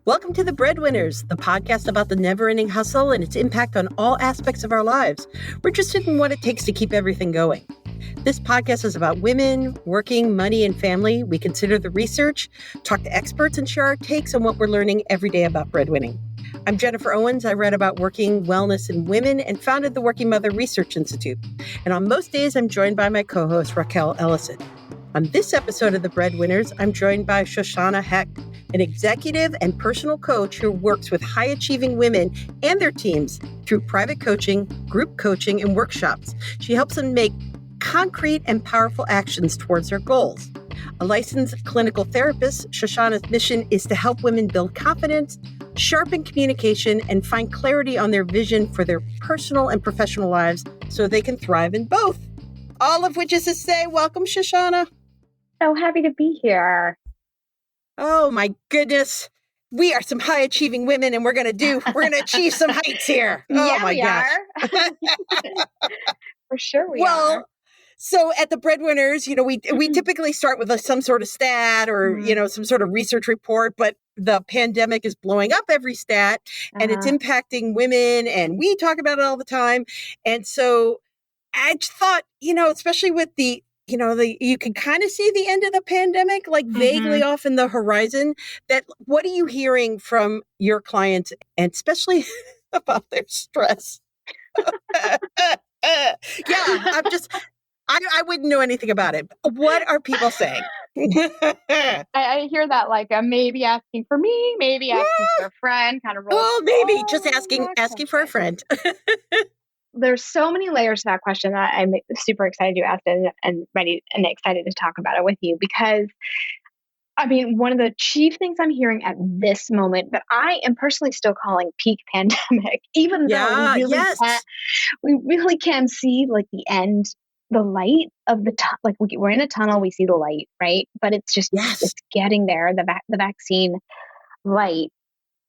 Welcome to the Breadwinners, the podcast about the never-ending hustle and its impact on all aspects of our lives. We're interested in what it takes to keep everything going. This podcast is about women, working, money, and family. We consider the research, talk to experts, and share our takes on what we're learning every day about breadwinning. I'm Jennifer Owens. I read about working, wellness, and women and founded the Working Mother Research Institute. And on most days, I'm joined by my co-host, Raquel Ellison. On this episode of The Breadwinners, I'm joined by Shoshanna Hecht, an executive and personal coach who works with high-achieving women and their teams through private coaching, group coaching, and workshops. She helps them make concrete and powerful actions towards their goals. A licensed clinical therapist, Shoshanna's mission is to help women build confidence, sharpen communication, and find clarity on their vision for their personal and professional lives so they can thrive in both. All of which is to say, welcome, Shoshanna. So happy to be here. Oh my goodness. We are some high achieving women and we're going to achieve some heights here. Oh my gosh. For sure we are. So at the Breadwinners, we typically start with some sort of stat or, some sort of research report, but the pandemic is blowing up every stat and it's impacting women and we talk about it all the time. And so I thought, especially with you can kind of see the end of the pandemic, like vaguely off in the horizon. That what are you hearing from your clients, and especially about their stress? I wouldn't know anything about it. What are people saying? I hear that like maybe asking for me, maybe asking for a friend, kind of. Maybe just asking for a friend. There's so many layers to that question that I'm super excited you asked it and ready and excited to talk about it with you because, one of the chief things I'm hearing at this moment that I am personally still calling peak pandemic, even though we really can see like the end, the light of the like we're in a tunnel, we see the light, right? But it's just it's getting there. The vaccine light.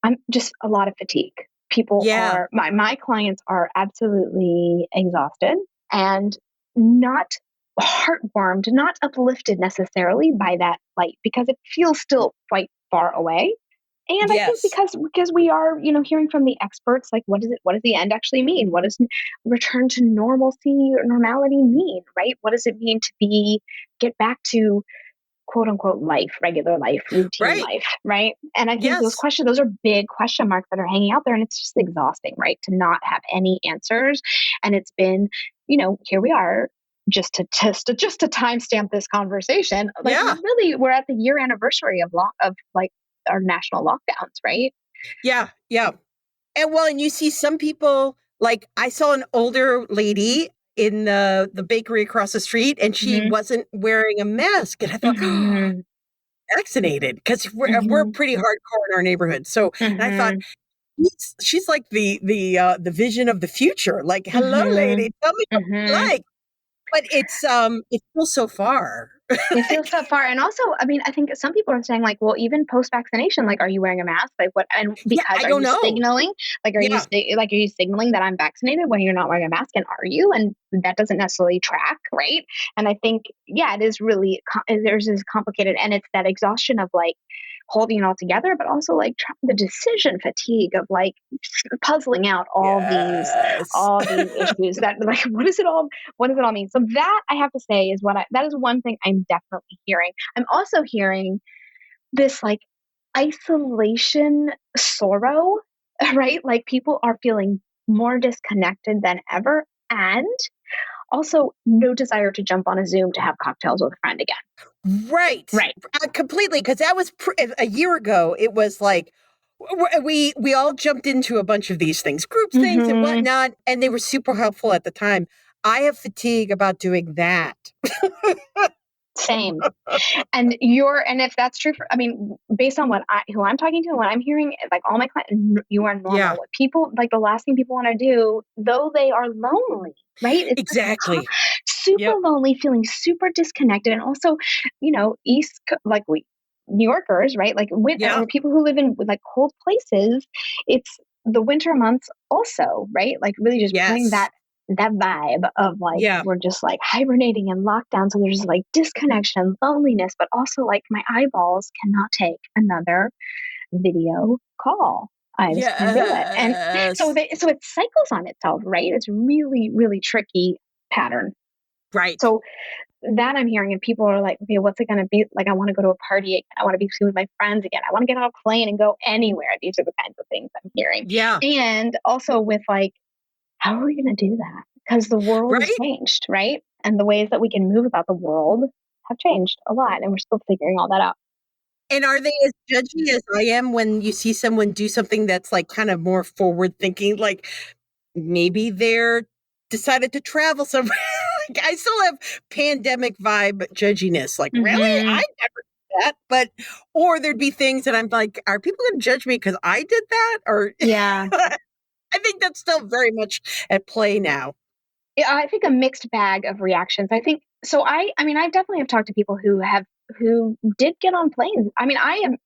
I'm just a lot of fatigue. People are, my clients are absolutely exhausted and not heartwarmed, not uplifted necessarily by that light because it feels still quite far away. And I think because we are, hearing from the experts, like what does the end actually mean? What does return to normalcy or normality mean, right? What does it mean to get back to quote unquote life, regular life, routine life, right? And I think those are big question marks that are hanging out there, and it's just exhausting, right? To not have any answers. And it's been, here we are, just to timestamp this conversation. Really, we're at the year anniversary of our national lockdowns, right? Yeah. And you see some people, like I saw an older lady in the bakery across the street, and she wasn't wearing a mask. And I thought, vaccinated, because we're pretty hardcore in our neighborhood. So and I thought, she's like the vision of the future. Like, hello, lady, tell me what you like. But it feels so far. It feels so far. And also, I think some people are saying like, well, even post-vaccination, like, are you wearing a mask? Like what? And because are you signaling? Like, are you signaling that I'm vaccinated when you're not wearing a mask? And are you? And that doesn't necessarily track, right? And I think, it is really, there's this complicated, and it's that exhaustion of like holding it all together, but also like the decision fatigue of like puzzling out all these issues that like, what does it all mean? So that I have to say is that is one thing I'm definitely hearing. I'm also hearing this like isolation sorrow, right? Like people are feeling more disconnected than ever, and also no desire to jump on a Zoom to have cocktails with a friend again. Right. Completely. Because that was a year ago. It was like, we all jumped into a bunch of these things, group things and whatnot, and they were super helpful at the time. I have fatigue about doing that. Same. And if that's true based on who I'm talking to and what I'm hearing, like all my clients, you are normal. Yeah. People, like the last thing people want to do, though they are lonely, right? It's exactly. Super lonely, feeling super disconnected. And also, New Yorkers, right? Like or people who live in like cold places, it's the winter months also, right? Like really just bring that vibe of like, we're just like hibernating in lockdown. So there's like disconnection, loneliness, but also like my eyeballs cannot take another video call. I just can't do it. And so Yes. so it cycles on itself, right? It's really, really tricky pattern. Right. So that I'm hearing, and people are like, okay, what's it going to be? Like, I want to go to a party again. I want to be with my friends again. I want to get on a plane and go anywhere. These are the kinds of things I'm hearing. Yeah. And also with like, how are we going to do that? Because the world has Right. changed, right? And the ways that we can move about the world have changed a lot. And we're still figuring all that out. And are they as judgy as I am when you see someone do something that's like kind of more forward thinking? Like maybe they're decided to travel somewhere. Like, I still have pandemic vibe judginess. Like, really? Mm-hmm. I never did that. But or there'd be things that I'm like, are people going to judge me because I did that? Or Yeah. I think that's still very much at play now. Yeah, I think a mixed bag of reactions. I think so. I mean, I definitely have talked to people who did get on planes. I mean, I am.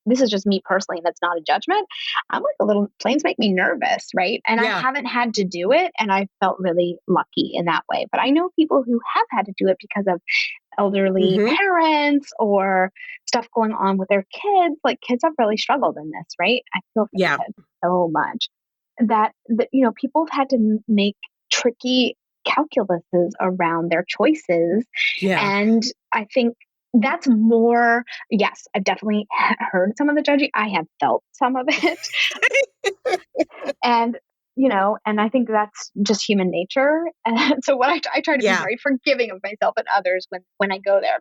This is just me personally, and that's not a judgment. I'm like a little planes make me nervous, right? And I Yeah. haven't had to do it, and I felt really lucky in that way. But I know people who have had to do it because of elderly Hmm. parents or stuff going on with their kids. Like kids have really struggled in this, right? I feel for Yeah. kids so much that you know people have had to make tricky calculuses around their choices, Yeah. and I think that's more. Yes, I've definitely heard some of the judging. I have felt some of it, and you know, and I think that's just human nature. And so, what I try to be Yeah. very forgiving of myself and others when I go there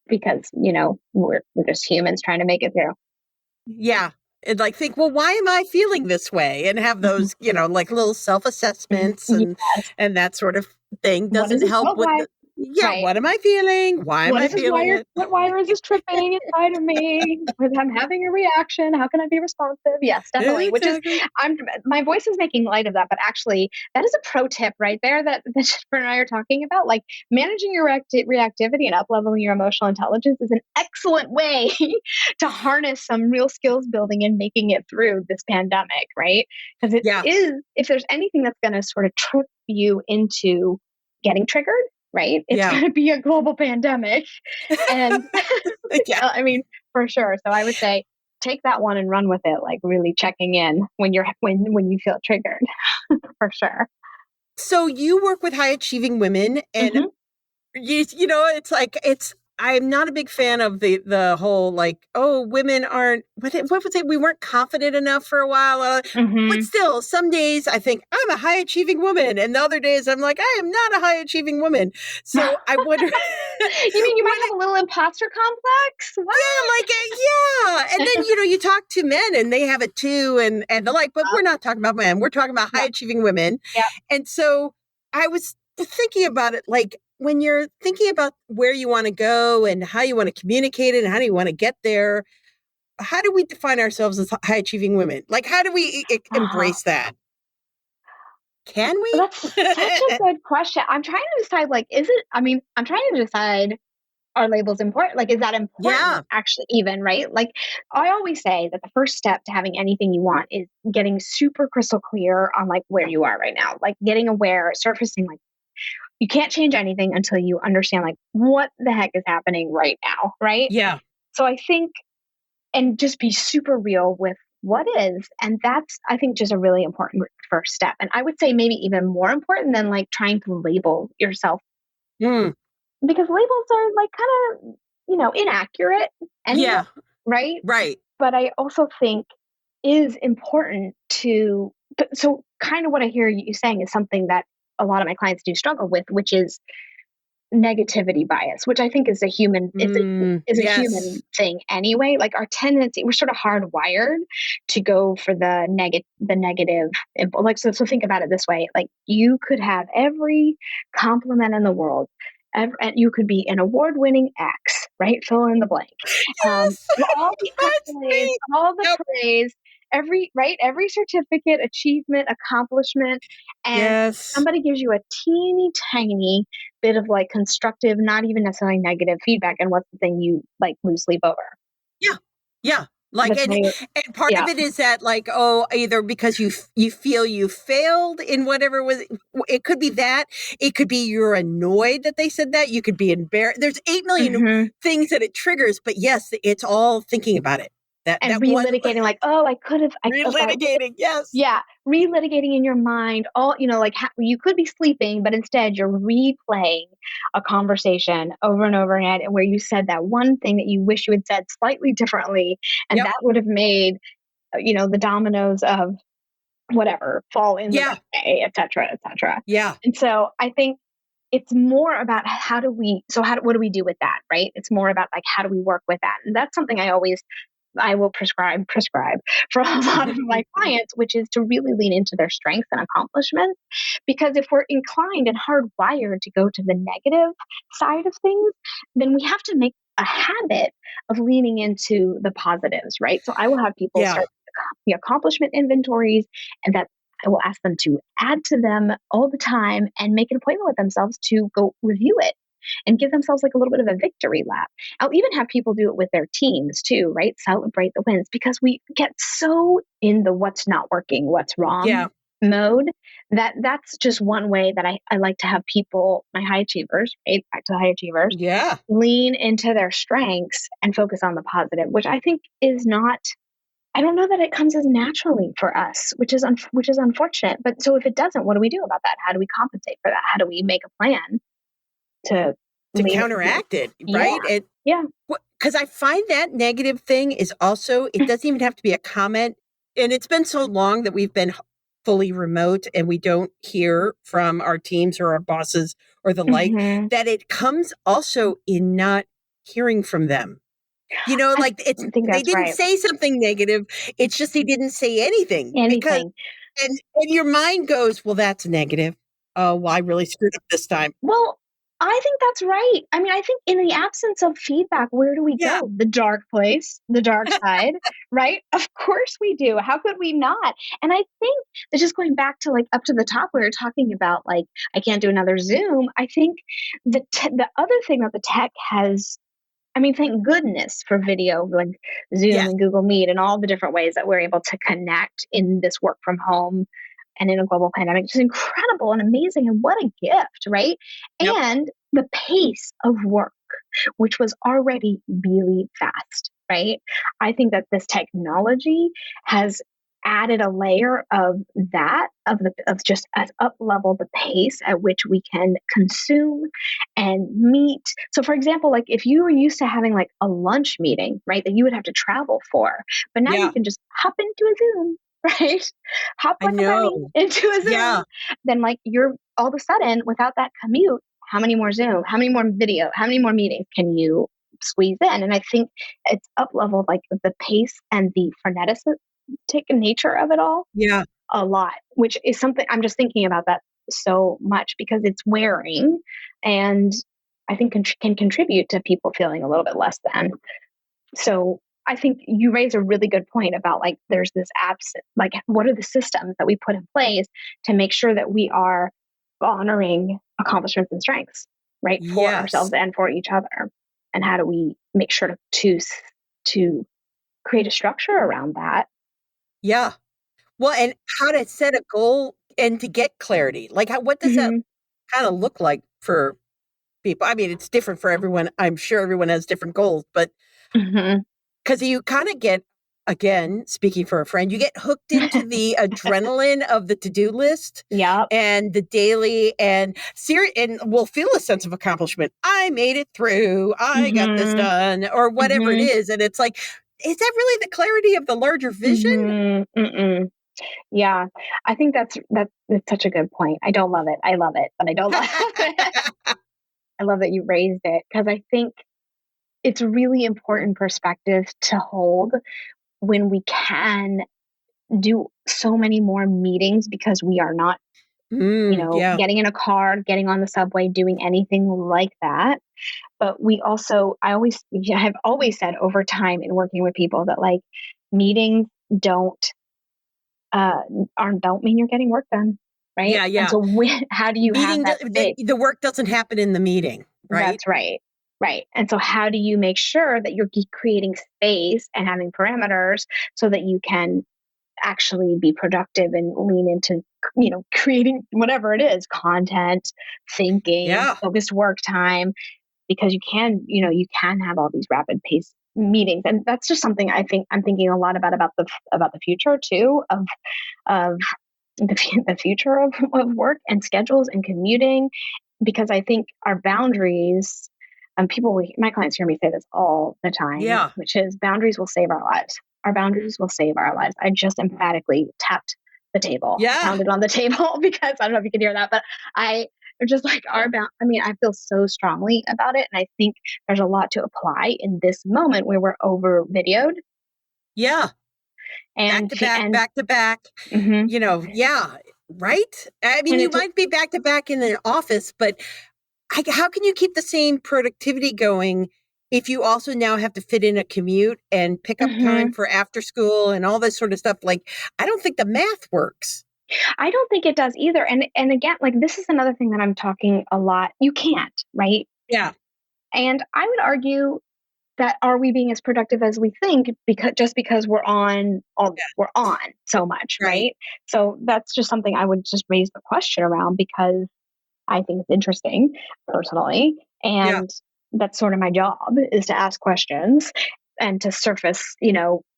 because you know we're just humans trying to make it through. Yeah. And like think, well, why am I feeling this way? And have Mhm. those, like little self-assessments Yes. and that sort of thing What is doesn't this? help What? with Why? the yeah, Right. what am I feeling? Why am What I is this feeling wire? it? What wire is this tripping inside of me? Because I'm having a reaction. How can I be responsive? Yes, definitely. Which is, Exactly. I'm my voice is making light of that, but actually, that is a pro tip right there that Jennifer and I are talking about. Like managing your reactivity and up leveling your emotional intelligence is an excellent way to harness some real skills building and making it through this pandemic, right? Because it Yeah. is, if there's anything that's going to sort of trip you into getting triggered, right? It's Yeah. going to be a global pandemic. And Yeah. I mean, for sure. So I would say take that one and run with it, like really checking in when you feel triggered, for sure. So you work with high achieving women and Hmm. it's like I'm not a big fan of the whole like, oh, women aren't what was it? We weren't confident enough for a while. But Hmm. still, some days I think I'm a high achieving woman, and the other days I'm like, I am not a high achieving woman. So I wonder You mean you might when have a little imposter complex? What? yeah, like yeah. And then you talk to men and they have it too, and they're like, but we're not talking about men. We're talking about high Yeah. achieving women. Yeah. And so I was thinking about it, like when you're thinking about where you want to go and how you want to communicate it and how do you want to get there, how do we define ourselves as high achieving women? Like, how do we Uh-huh. embrace that? Can we? That's such a good question. I'm trying to decide, like, is it, I mean, I'm trying to decide, are labels important? Like, is that Yeah. important actually, even, right? Like, I always say that the first step to having anything you want is getting super crystal clear on like where you are right now, like getting aware, surfacing, like, you can't change anything until you understand, like, what the heck is happening right now, right? Yeah. So I think, and just be super real with what is. And that's, I think, just a really important first step. And I would say maybe even more important than like trying to label yourself Mm. because labels are like kind of, you know, inaccurate anyway, Yeah. right? Right. But I also think is important to, so kind of what I hear you saying is something that a lot of my clients do struggle with, which is negativity bias, which I think is a human is a human Yes. thing anyway. Like our tendency, we're sort of hardwired to go for the negative. Like so think about it this way: like you could have every compliment in the world. And you could be an award-winning X, right? Fill in the blank. Yes. All the That's accolades, me. all the Yep. praise, every certificate, achievement, accomplishment, and Yes. somebody gives you a teeny tiny bit of like constructive, not even necessarily negative feedback, and what's the thing you like lose sleep over? Yeah. Yeah. Like, That's very, and part yeah. of it is that, like, oh, either because you feel you failed in whatever was, it could be that, it could be you're annoyed that they said that, you could be embarrassed. There's 8 million Hmm. things that it triggers, but yes, it's all thinking about it. And that one relitigating like, oh, I could have, relitigating, yes. yeah, relitigating in your mind all, like you could be sleeping, but instead you're replaying a conversation over and over again where you said that one thing that you wish you had said slightly differently. And Yep. that would have made, the dominoes of whatever fall in the Yeah. right way, et cetera, et cetera. Yeah. And so I think it's more about what do we do with that, right? It's more about like, how do we work with that? And that's something I will prescribe for a lot of my clients, which is to really lean into their strengths and accomplishments. Because if we're inclined and hardwired to go to the negative side of things, then we have to make a habit of leaning into the positives, right? So I will have people Yeah. start the accomplishment inventories, and that I will ask them to add to them all the time and make an appointment with themselves to go review it and give themselves like a little bit of a victory lap. I'll even have people do it with their teams too, right? Celebrate the wins, because we get so in the what's not working, what's wrong Yeah. mode, that's just one way that I like to have people, my high achievers, right? Back to the high achievers, Yeah. lean into their strengths and focus on the positive, which I think is not, I don't know that it comes as naturally for us, which is unfortunate. But so if it doesn't, what do we do about that? How do we compensate for that? How do we make a plan to To lean into? counteract it, Yeah, right? And yeah. because I find that negative thing is also, it doesn't even have to be a comment. And it's been so long that we've been fully remote and we don't hear from our teams or our bosses or the like, Hmm. that it comes also in not hearing from them. I Like think they that's didn't right. say something negative. It's just they didn't say anything because, Anything. and your mind goes, well, that's negative. Oh, well, I really screwed up this time. Well, I think that's right. I mean, I think in the absence of feedback, where do we Yeah. go? The dark place, the dark side, right? Of course we do. How could we not? And I think that, just going back to like up to the top, we were talking about like, I can't do another Zoom. I think the other thing that the tech has, I mean, thank goodness for video like Zoom Yes. and Google Meet and all the different ways that we're able to connect in this work from home and in a global pandemic. It's incredible and amazing. And what a gift, right? Yep. And the pace of work, which was already really fast, right? I think that this technology has added a layer of that, of just as up level the pace at which we can consume and meet. So for example, like if you were used to having like a lunch meeting, right, that you would have to travel for, but now you Yeah. can just hop into a Zoom, right? Hop I like a bunny know. into a Yeah. Zoom. Then like you're all of a sudden, without that commute, how many more Zoom, how many more video, how many more meetings can you squeeze in? And I think it's up leveled like the pace and the frenetic nature of it all Yeah. a lot, which is something I'm just thinking about that so much because it's wearing, and I think can contribute to people feeling a little bit less than. So I think you raise a really good point about like there's this absent, like what are the systems that we put in place to make sure that we are honoring accomplishments and strengths, right, for Yes. ourselves and for each other, and how do we make sure to create a structure around that? Yeah. Well, and how to set a goal and to get clarity. Like what does that Hmm. kind of look like for people? I mean, it's different for everyone. I'm sure everyone has different goals, but Hmm. because you kind of get, again, speaking for a friend, you get hooked into the adrenaline of the to-do list Yep. and the daily and will feel a sense of accomplishment. I made it through. I got this Hmm. done, or whatever it Hmm. is. And it's like, is that really the clarity of the larger vision? Mhm, mm. Yeah, I think that's such a good point. I don't love it. I love it, but I don't love it. I love that you raised it because I think it's really important perspective to hold when we can do so many more meetings because we are not, Yeah. getting in a car, getting on the subway, doing anything like that. But we also, I have always said over time in working with people that like meetings don't uh, don't mean you're getting work done, right? Yeah, And yeah. so how do you have Meeting that space? the work doesn't happen in the meeting, right? That's right. Right. And so how do you make sure that you're creating space and having parameters so that you can actually be productive and lean into, creating whatever it is, content, thinking, Yeah. focused work time, because you can have all these rapid pace meetings. And that's just something I think I'm thinking a lot about the future too, of the future of work and schedules and commuting, because I think our boundaries, my clients hear me say this all the time, Yeah. which is boundaries will save our lives. Our boundaries will save our lives. I just emphatically tapped the table, Yeah. pounded on the table because I don't know if you can hear that, but I just like I feel so strongly about it. And I think there's a lot to apply in this moment where we're over videoed Yeah. and, Back to back, mhm. yeah, right? I mean, And you it's, might be back to back in an office, but how can you keep the same productivity going if you also now have to fit in a commute and pick up time mhm. for after school and all this sort of stuff? Like, I don't think the math works. I don't think it does either. And again, like this is another thing that I'm talking a lot. You can't, right? Yeah. And I would argue that are we being as productive as we think because we're on so much, Right. right? So that's just something I would just raise the question around because I think it's interesting personally. Yeah. And that's sort of my job is to ask questions and to surface,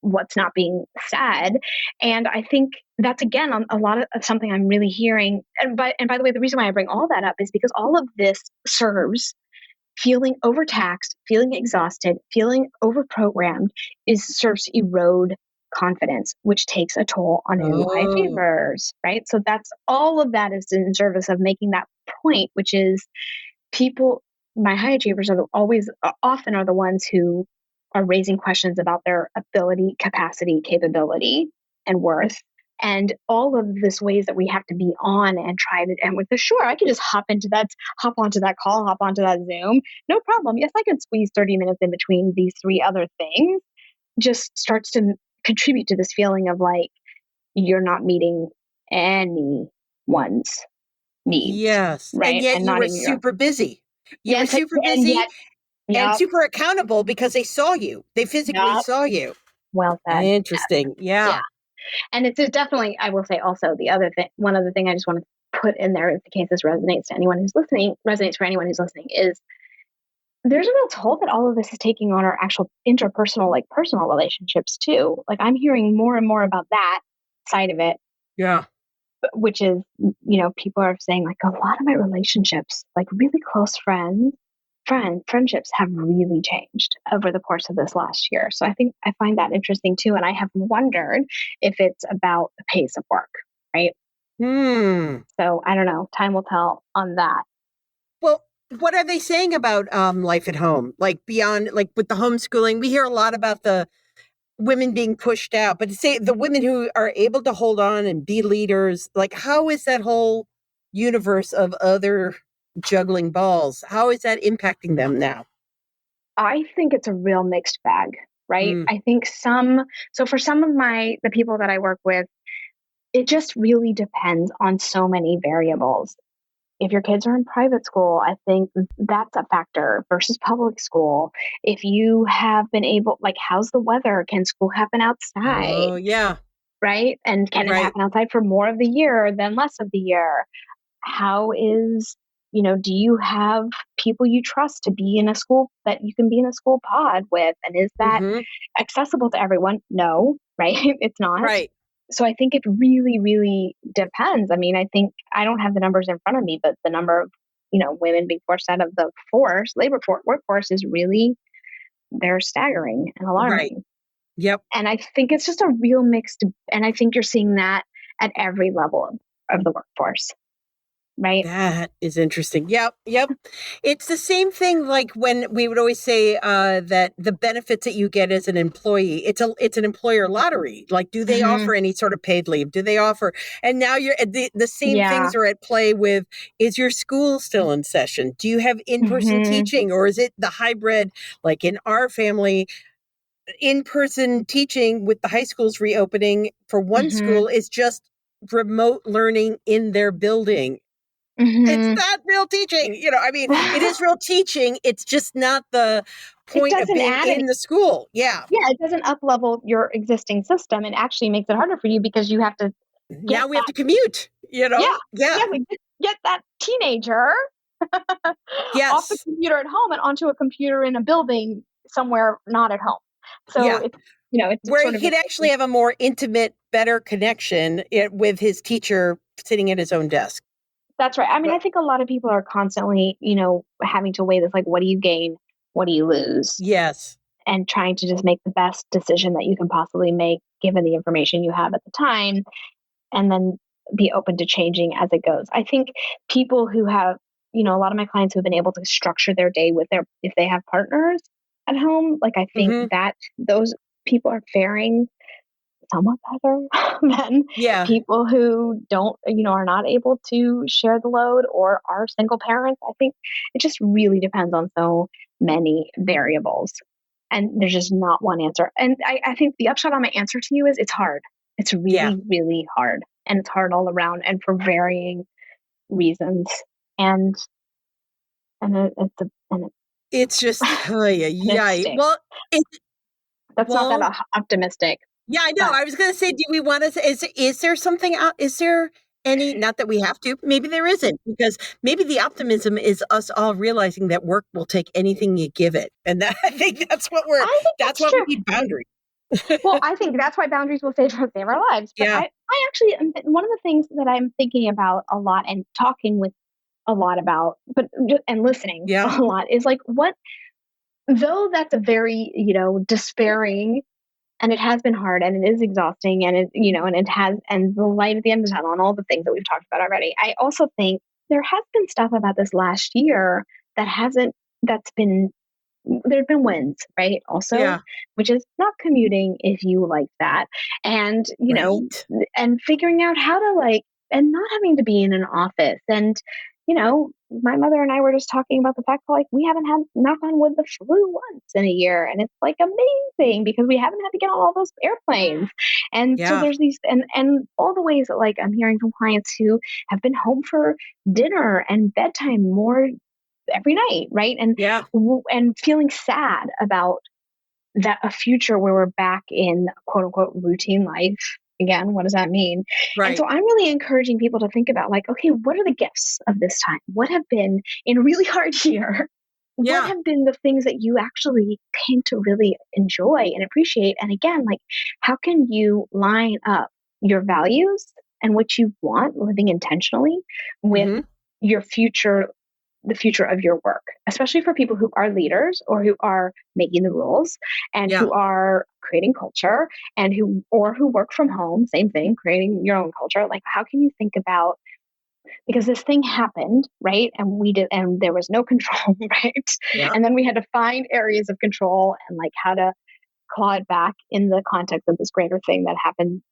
what's not being said. And I think that's again a lot of something I'm really hearing. And by the way, the reason why I bring all that up is because all of this serves feeling overtaxed, feeling exhausted, feeling overprogrammed serves to erode confidence, which takes a toll on new high Oh. achievers, right? So that's all of that is in service of making that point, which is people, my high achievers often are the ones who are raising questions about their ability, capacity, capability, and worth. And all of this ways that we have to be on and try to, and with the sure, I can just hop onto that call, hop onto that Zoom. No problem. Yes, I can squeeze 30 minutes in between these three other things, just starts to contribute to this feeling of like, you're not meeting anyone's needs, Yes. And right? yet And you not were even your, super busy. You were yes, super and busy yet, and yep, super accountable because they saw you. They physically yep, saw you. well said. Yes. Interesting. Yeah. Yeah. And it's definitely, I will say also the other thing, one other thing I just want to put in there, in case this resonates for anyone who's listening, is there's a real toll that all of this is taking on our actual interpersonal, like personal relationships too. Like I'm hearing more and more about that side of it, Yeah. which is, people are saying like a lot of my relationships, like really close friendships have really changed over the course of this last year. So I think I find that interesting too. And I have wondered if it's about the pace of work, right? Hmm. So I don't know. Time will tell on that. Well, what are they saying about life at home? Like beyond, like with the homeschooling, we hear a lot about the women being pushed out, but to say the women who are able to hold on and be leaders, like how is that whole universe of other juggling balls? How is that impacting them now? I think it's a real mixed bag, right? Mm. I think so for some of the people that I work with, it just really depends on so many variables. If your kids are in private school, I think that's a factor versus public school. If you have been able, like, how's the weather? Can school happen outside? Oh, yeah. Right? And can it Right. happen outside for more of the year than less of the year? How is, do you have people you trust to be in a school that you can be in a school pod with? And is that Hmm. accessible to everyone? No, right? It's not. Right. So I think it really, really depends. I mean, I think I don't have the numbers in front of me, but the number of, women being forced out of the workforce is really, they're staggering and Right. alarming. Yep. And I think it's just a real mixed, and I think you're seeing that at every level of the workforce, right? That is interesting. Yep, yep. It's the same thing like when we would always say that the benefits that you get as an employee, it's an employer lottery. Like, do they Hmm. offer any sort of paid leave? Do they offer? And now the same Yeah. things are at play with, is your school still in session? Do you have in-person Hmm. teaching, or is it the hybrid? Like in our family, in-person teaching with the high schools reopening for one Hmm. school is just remote learning in their building. It's Hmm. not real teaching. I mean, it is real teaching. It's just not the It point of doesn't being add any. in the school. Yeah. Yeah, it doesn't up level your existing system. It actually makes it harder for you because you have to get Now we have that. to commute, Yeah, Yeah. exactly. Get that teenager off the Yes. computer at home and onto a computer in a building somewhere not at home. So Yeah. it's, it's Where sort he of a, could actually have a more intimate, better connection with his teacher sitting at his own desk. that's right. I mean, But I think a lot of people are constantly, having to weigh this, like, what do you gain? What do you lose? yes. And trying to just make the best decision that you can possibly make given the information you have at the time, and then be open to changing as it goes. I think people who have, a lot of my clients who have been able to structure their day with if they have partners at home, like I think Hmm. that those people are faring somewhat better than Yeah. people who don't, are not able to share the load or are single parents. I think it just really depends on so many variables. And there's just not one answer. And I think the upshot on my answer to you is it's hard. It's Yeah. really, really hard. And it's hard all around and for varying reasons. And it's It's just, oh, yeah, and it yeah. stinks. Well, it, That's not that well, optimistic, yeah, I know. but I was going to say, do we want to, is there something out? Is there any, not that we have to, maybe there isn't, because maybe the optimism is us all realizing that work will take anything you give it. And that, I think I think that's that's what we true. need boundaries. Well, I think that's why boundaries will save our lives. But Yeah. I actually, one of the things that I'm thinking about a lot and talking with a lot about, and listening Yeah. a lot is like, though that's a very, despairing, and it has been hard and it is exhausting and and it has, and the light at the end of the tunnel and all the things that we've talked about already. I also think there has been stuff about this last year that hasn't, that's been, there have been wins, right? Also, Yeah. which is not commuting if you like that. And, Right. and figuring out how to and not having to be in an office. And, my mother and I were just talking about the fact that we haven't had, knock on wood, the flu once in a year. And it's amazing because we haven't had to get on all those airplanes. And so Yeah. there's these, and all the ways that I'm hearing from clients who have been home for dinner and bedtime more every night, right? Yeah. And feeling sad about that, a future where we're back in quote unquote routine life again. What does that mean? And Right. so I'm really encouraging people to think about okay, what are the gifts of this time? What have been in a really hard year? What Yeah. have been the things that you actually came to really enjoy and appreciate? And again, how can you line up your values and what you want living intentionally with Hmm. your future, the future of your work, especially for people who are leaders or who are making the rules and Yeah. who are creating culture and who work from home, same thing, creating your own culture. How can you think about, because this thing happened, right? And we did, and there was no control, right? Yeah. And then we had to find areas of control and how to claw it back in the context of this greater thing that happened,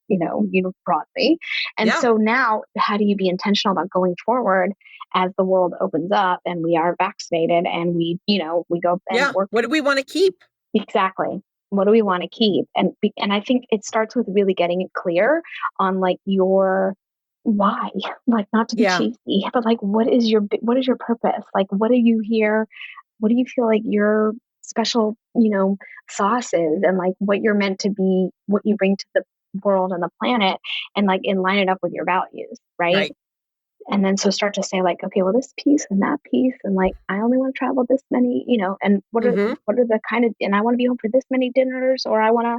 broadly. And Yeah. so now, how do you be intentional about going forward as the world opens up and we are vaccinated and we go and Yeah. work? What do we want to keep? Exactly. What do we want to keep? And I think it starts with really getting it clear on your why, not to be Yeah. cheesy, but what is your purpose? What are you here? What do you feel like your special, sauce is, and what you're meant to be, what you bring to the world and the planet, and line it up with your values, right? Right. And then so start to say okay, well, this piece and that piece, and I only want to travel this many, and Hmm. what are the kind of, and I want to be home for this many dinners, or I want to,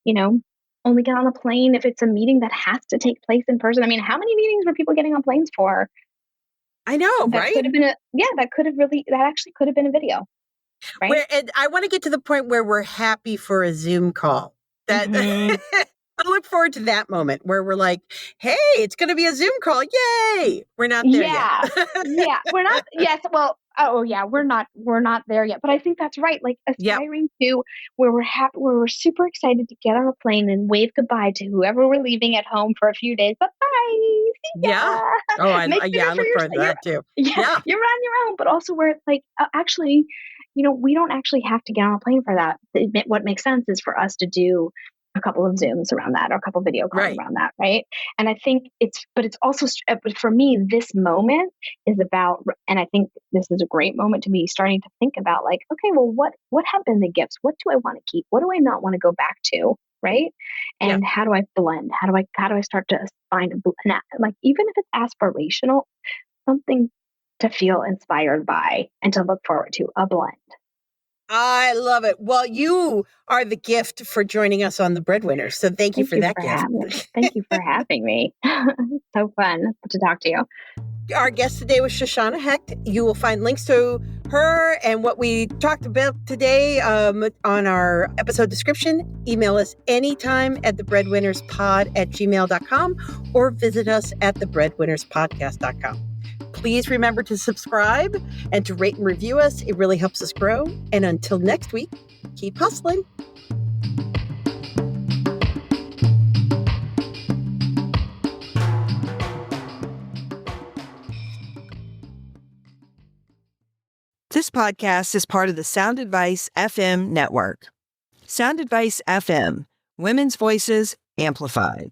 you know, only get on a plane if it's a meeting that has to take place in person. I mean, how many meetings were people getting on planes for? I know, That right? could have been that actually could have been a video, right? And I want to get to the point where we're happy for a Zoom call. That Hmm. I look forward to that moment where we're like, "Hey, it's going to be a Zoom call! Yay!" We're not there yet. Yeah. Yeah. We're not, yes. Well, oh yeah, we're not there yet. But I think that's right. Yep. Aspiring to where we're happy, where we're super excited to get on a plane and wave goodbye to whoever we're leaving at home for a few days. Bye bye. See Yeah. ya. Oh, Make yeah. dinner I for look forward to yourself. that too. Yeah, Yeah. you're on your own, but also where it's actually, we don't actually have to get on a plane for that. What makes sense is for us to do a couple of Zooms around that or a couple video calls Right. around that, right? And I think but it's also, but for me, this moment is about, and I think this is a great moment to be starting to think about okay, well, what have been the gifts? What do I want to keep? What do I not want to go back to? Right. Yeah. And how do I blend? How do I start to find even if it's aspirational, something to feel inspired by and to look forward to, a blend. I love it. Well, you are the gift for joining us on the Breadwinners. So thank you Thank for you that for gift. having Thank you for having me. So fun to talk to you. Our guest today was Shoshanna Hecht. You will find links to her and what we talked about today on our episode description. Email us anytime at thebreadwinnerspod@gmail.com or visit us at thebreadwinnerspodcast.com. Please remember to subscribe and to rate and review us. It really helps us grow. And until next week, keep hustling. This podcast is part of the Sound Advice FM network. Sound Advice FM, women's voices amplified.